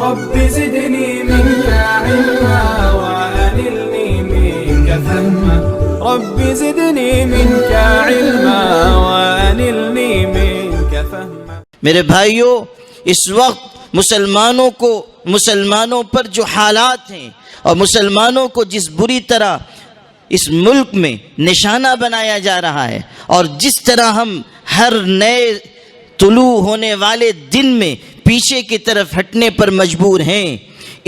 رب زدني منك علما وأنلني منك فهما رب زدني منك علما وأنلني منك فهما۔ میرے بھائیوں، اس وقت مسلمانوں پر جو حالات ہیں اور مسلمانوں کو جس بری طرح اس ملک میں نشانہ بنایا جا رہا ہے، اور جس طرح ہم ہر نئے طلوع ہونے والے دن میں پیچھے کی طرف ہٹنے پر مجبور ہیں،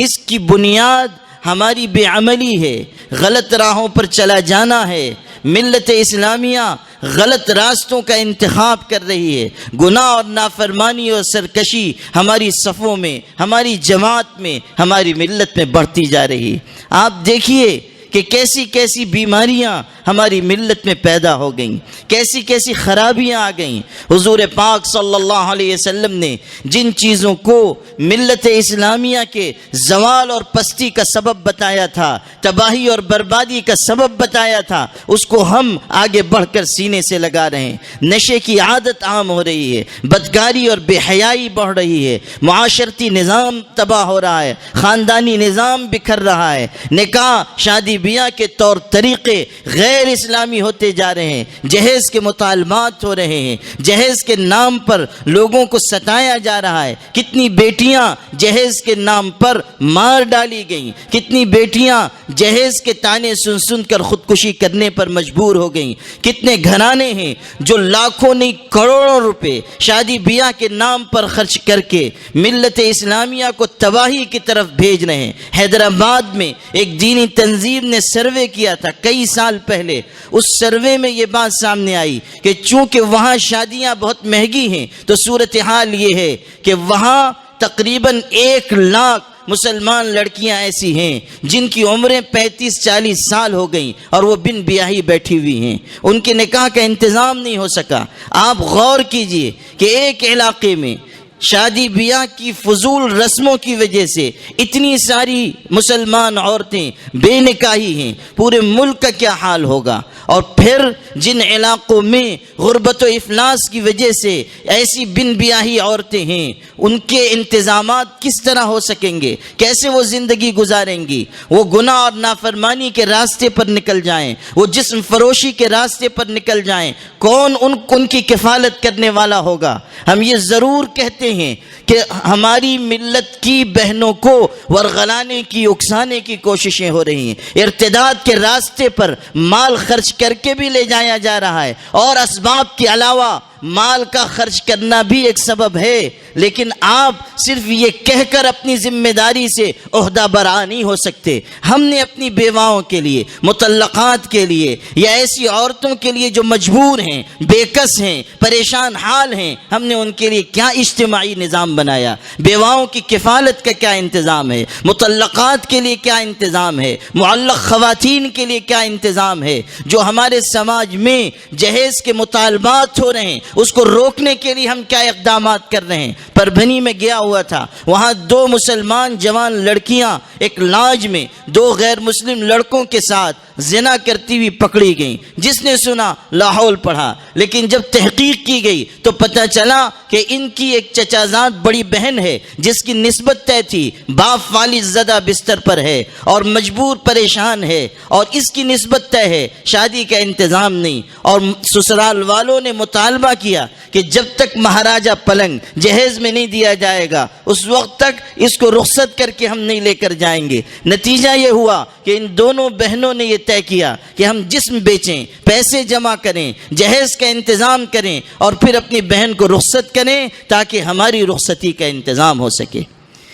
اس کی بنیاد ہماری بے عملی ہے، غلط راہوں پر چلا جانا ہے۔ ملت اسلامیہ غلط راستوں کا انتخاب کر رہی ہے، گناہ اور نافرمانی اور سرکشی ہماری صفوں میں، ہماری جماعت میں، ہماری ملت میں بڑھتی جا رہی ہے۔ آپ دیکھیے کہ کیسی کیسی بیماریاں ہماری ملت میں پیدا ہو گئیں، کیسی کیسی خرابیاں آ گئیں۔ حضور پاک صلی اللہ علیہ وسلم نے جن چیزوں کو ملت اسلامیہ کے زوال اور پستی کا سبب بتایا تھا، تباہی اور بربادی کا سبب بتایا تھا، اس کو ہم آگے بڑھ کر سینے سے لگا رہے ہیں۔ نشے کی عادت عام ہو رہی ہے، بدکاری اور بے حیائی بڑھ رہی ہے، معاشرتی نظام تباہ ہو رہا ہے، خاندانی نظام بکھر رہا ہے، نکاح شادی بیاہ کے طور طریقے غیر اسلامی ہوتے جا رہے ہیں، جہیز کے مطالبات ہو رہے ہیں، جہیز کے نام پر لوگوں کو ستایا جا رہا ہے۔ کتنی بیٹیاں جہیز کے نام پر مار ڈالی گئیں، کتنی بیٹیاں جہیز کے تانے سن سن کر خودکشی کرنے پر مجبور ہو گئیں۔ کتنے گھرانے ہیں جو لاکھوں نہیں کروڑوں روپے شادی بیاہ کے نام پر خرچ کر کے ملت اسلامیہ کو تباہی کی طرف بھیج رہے ہیں۔ حیدرآباد میں ایک دینی تنظیم نے سروے کیا تھا کئی سال پہلے، اس سروے میں یہ بات سامنے آئی کہ چونکہ وہاں شادیاں بہت مہنگی ہیں تو صورتحال یہ ہے کہ وہاں تقریباً 1 لاکھ مسلمان لڑکیاں ایسی ہیں جن کی عمریں 35-40 سال ہو گئیں اور وہ بن بیاہی بیٹھی ہوئی ہیں، ان کے نکاح کا انتظام نہیں ہو سکا۔ آپ غور کیجئے کہ ایک علاقے میں شادی بیاہ کی فضول رسموں کی وجہ سے اتنی ساری مسلمان عورتیں بے نکاحی ہیں، پورے ملک کا کیا حال ہوگا؟ اور پھر جن علاقوں میں غربت و افلاس کی وجہ سے ایسی بن بیاہی عورتیں ہیں، ان کے انتظامات کس طرح ہو سکیں گے؟ کیسے وہ زندگی گزاریں گی؟ وہ گناہ اور نافرمانی کے راستے پر نکل جائیں، وہ جسم فروشی کے راستے پر نکل جائیں، کون ان کی کفالت کرنے والا ہوگا؟ ہم یہ ضرور کہتے ہیں کہ ہماری ملت کی بہنوں کو ورغلانے کی، اکسانے کی کوششیں ہو رہی ہیں، ارتداد کے راستے پر مال خرچ کر کے بھی لے جایا جا رہا ہے، اور اسباب کے علاوہ مال کا خرچ کرنا بھی ایک سبب ہے، لیکن آپ صرف یہ کہہ کر اپنی ذمہ داری سے عہدہ برا نہیں ہو سکتے۔ ہم نے اپنی بیواؤں کے لیے، مطلقات کے لیے، یا ایسی عورتوں کے لیے جو مجبور ہیں، بے کس ہیں، پریشان حال ہیں، ہم نے ان کے لیے کیا اجتماعی نظام بنایا؟ بیواؤں کی کفالت کا کیا انتظام ہے؟ مطلقات کے لیے کیا انتظام ہے؟ معلق خواتین کے لیے کیا انتظام ہے؟ جو ہمارے سماج میں جہیز کے مطالبات ہو رہے ہیں، اس کو روکنے کے لیے ہم کیا اقدامات کر رہے ہیں؟ پربھنی میں گیا ہوا تھا، وہاں 2 مسلمان جوان لڑکیاں ایک لاج میں 2 غیر مسلم لڑکوں کے ساتھ زنا کرتی ہوئی پکڑی گئیں۔ جس نے سنا لاحول پڑھا، لیکن جب تحقیق کی گئی تو پتہ چلا کہ ان کی ایک چچازاد بڑی بہن ہے جس کی نسبت طے تھی، باپ والد زدہ بستر پر ہے اور مجبور پریشان ہے، اور اس کی نسبت طے ہے، شادی کا انتظام نہیں، اور سسرال والوں نے مطالبہ کیا کہ جب تک مہاراجہ پلنگ جہیز میں نہیں دیا جائے گا اس وقت تک اس کو رخصت کر کے ہم نہیں لے کر جائیں گے۔ نتیجہ یہ ہوا کہ ان دونوں بہنوں نے یہ طے کیا کہ ہم جسم بیچیں، پیسے جمع کریں، جہیز کا انتظام کریں اور پھر اپنی بہن کو رخصت کریں تاکہ ہماری رخصتی کا انتظام ہو سکے۔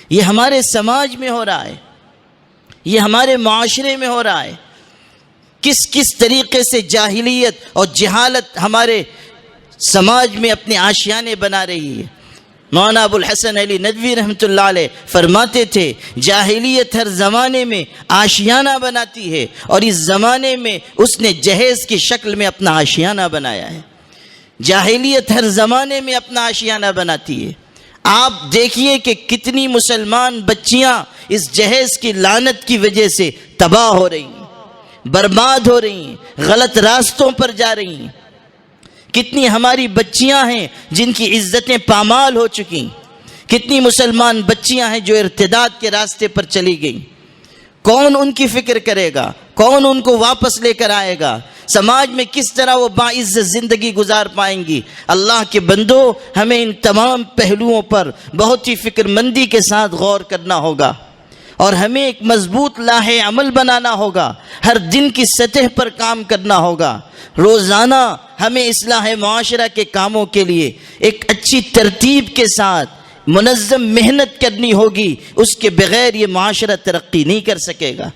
یہ ہمارے سماج میں ہو رہا ہے، یہ ہمارے معاشرے میں ہو رہا ہے۔ کس طریقے سے جاہلیت اور جہالت ہمارے سماج میں اپنے آشیانے بنا رہی ہے۔ مولانا ابو الحسن علی ندوی رحمۃ اللہ علیہ فرماتے تھے، جاہلیت ہر زمانے میں آشیانہ بناتی ہے، اور اس زمانے میں اس نے جہیز کی شکل میں اپنا آشیانہ بنایا ہے۔ جاہلیت ہر زمانے میں اپنا آشیانہ بناتی ہے۔ آپ دیکھیے کہ کتنی مسلمان بچیاں اس جہیز کی لعنت کی وجہ سے تباہ ہو رہی ہیں، برباد ہو رہی ہیں، غلط راستوں پر جا رہی ہیں۔ کتنی ہماری بچیاں ہیں جن کی عزتیں پامال ہو چکی، کتنی مسلمان بچیاں ہیں جو ارتداد کے راستے پر چلی گئیں، کون ان کی فکر کرے گا؟ کون ان کو واپس لے کر آئے گا؟ سماج میں کس طرح وہ باعزت زندگی گزار پائیں گی؟ اللہ کے بندو، ہمیں ان تمام پہلوؤں پر بہت ہی فکر مندی کے ساتھ غور کرنا ہوگا، اور ہمیں ایک مضبوط لاہ عمل بنانا ہوگا، ہر دن کی سطح پر کام کرنا ہوگا۔ روزانہ ہمیں اصلاح معاشرہ کے کاموں کے لیے ایک اچھی ترتیب کے ساتھ منظم محنت کرنی ہوگی، اس کے بغیر یہ معاشرہ ترقی نہیں کر سکے گا۔